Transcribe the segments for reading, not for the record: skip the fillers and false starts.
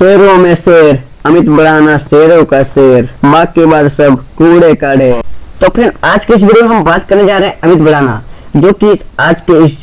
शेरों में शेर, अमित बढ़ाना शेरों का शेर, माँ के बाद सब कूड़े काढ़े। तो फ्रेंड आज के इस वीडियो में हम बात करने जा रहे हैं अमित बढ़ाना, जो कि आज के इस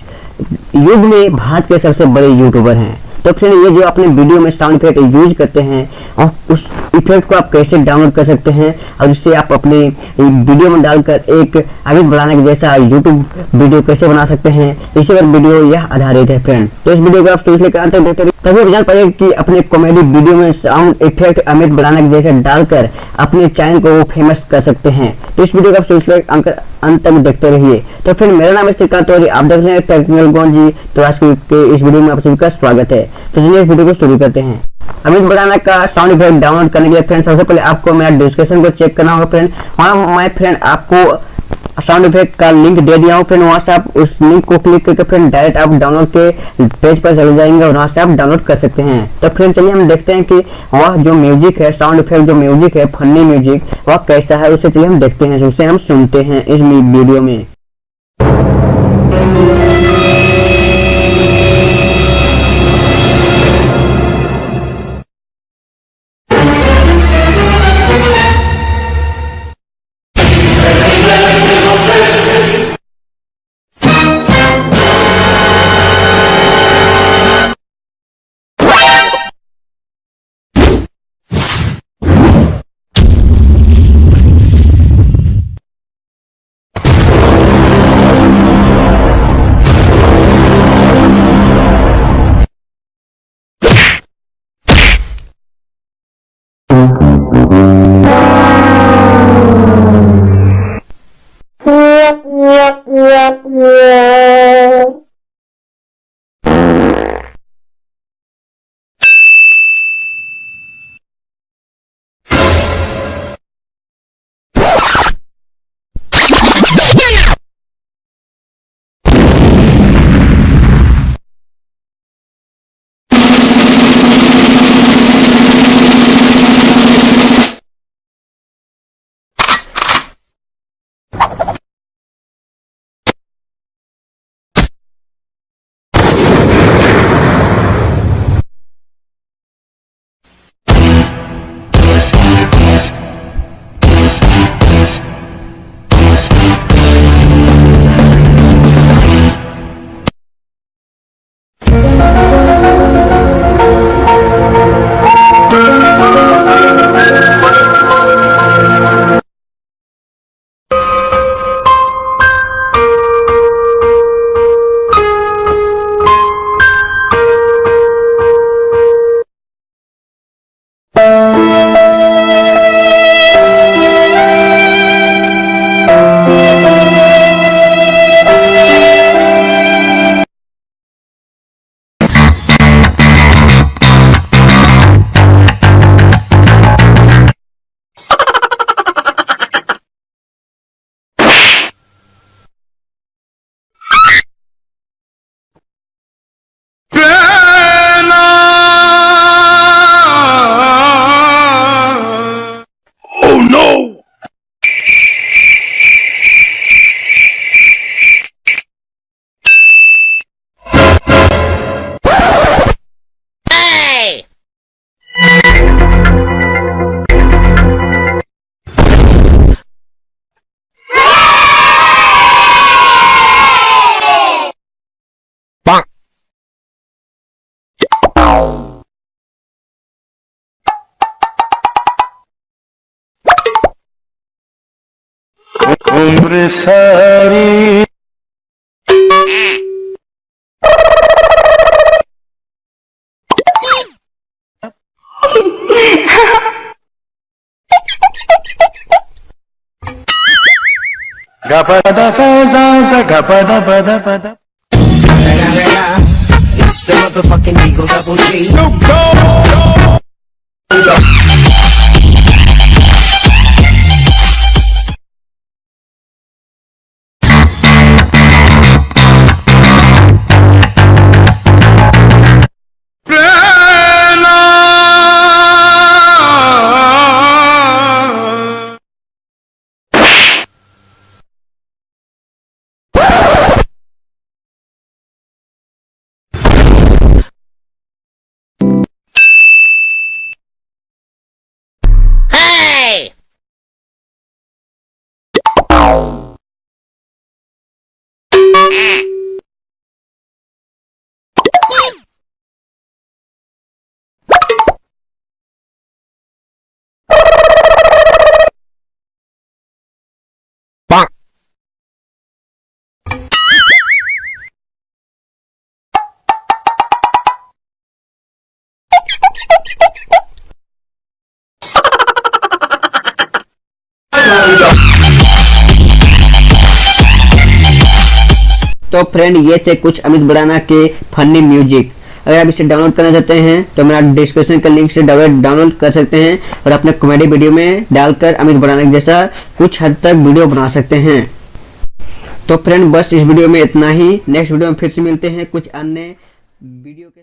युग में भारत के सबसे बड़े यूट्यूबर हैं। तो फ्रेंड ये जो अपने वीडियो में साउंड इफेक्ट यूज करते हैं और उस इफेक्ट को आप कैसे डाउनलोड कर सकते हैं और उससे आप अपने वीडियो में डालकर एक अमित बढ़ाना के जैसा यूट्यूब वीडियो कैसे बना सकते हैं, इसी पर वीडियो यह आधारित है फ्रेंड। तो इस वीडियो को आप शुरू लेकर अंत तक देखते रहिए, तभी आप जान पाएंगे कि अपने कॉमेडी वीडियो में साउंड इफेक्ट अमित बढ़ाना के जैसे डालकर अपने चैनल को वो फेमस कर सकते हैं। तो इस वीडियो को आप शुरू लेकर अंत तक देखते रहिए। तो फिर मेरा नाम है श्रीकांत और आप देख रहे हैं टेक्निकल गॉन जी। तो आज के इस वीडियो में आप सभी का स्वागत है। तो चलिए इस वीडियो को शुरू करते हैं। अमित बढ़ाना का साउंड इफेक्ट डाउनलोड करने के लिए फ्रेंड सबसे पहले आपको मेरा डिस्क्रिप्शन को चेक करना होगा फ्रेंड। वहाँ मैं फ्रेंड आपको साउंड इफेक्ट का लिंक दे दिया हूँ फ्रेंड। वहाँ से आप उस लिंक को क्लिक करके फ्रेंड डायरेक्ट आप डाउनलोड के पेज पर चले जाएंगे और वहाँ से आप डाउनलोड कर सकते हैं। तो फ्रेंड चलिए हम देखते हैं कि वह जो म्यूजिक है, साउंड इफेक्ट जो म्यूजिक है, फनी म्यूजिक, वह कैसा है, उसे चलिए हम देखते हैं, उसे हम सुनते हैं इस वीडियो में। उम्र सारी गपदा सा सा गपदा पदा पदा। It's the motherfucking Eagle Double G. Snoop Dogg. तो फ्रेंड ये थे कुछ अमित भड़ाना के फनी म्यूजिक। अगर आप इसे डाउनलोड करना चाहते हैं तो मेरा डिस्क्रिप्शन का लिंक से डाउनलोड कर सकते हैं और अपने कॉमेडी वीडियो में डालकर अमित भड़ाना जैसा कुछ हद तक वीडियो बना सकते हैं। तो फ्रेंड बस इस वीडियो में इतना ही। नेक्स्ट वीडियो में फिर से मिलते हैं कुछ अन्य वीडियो के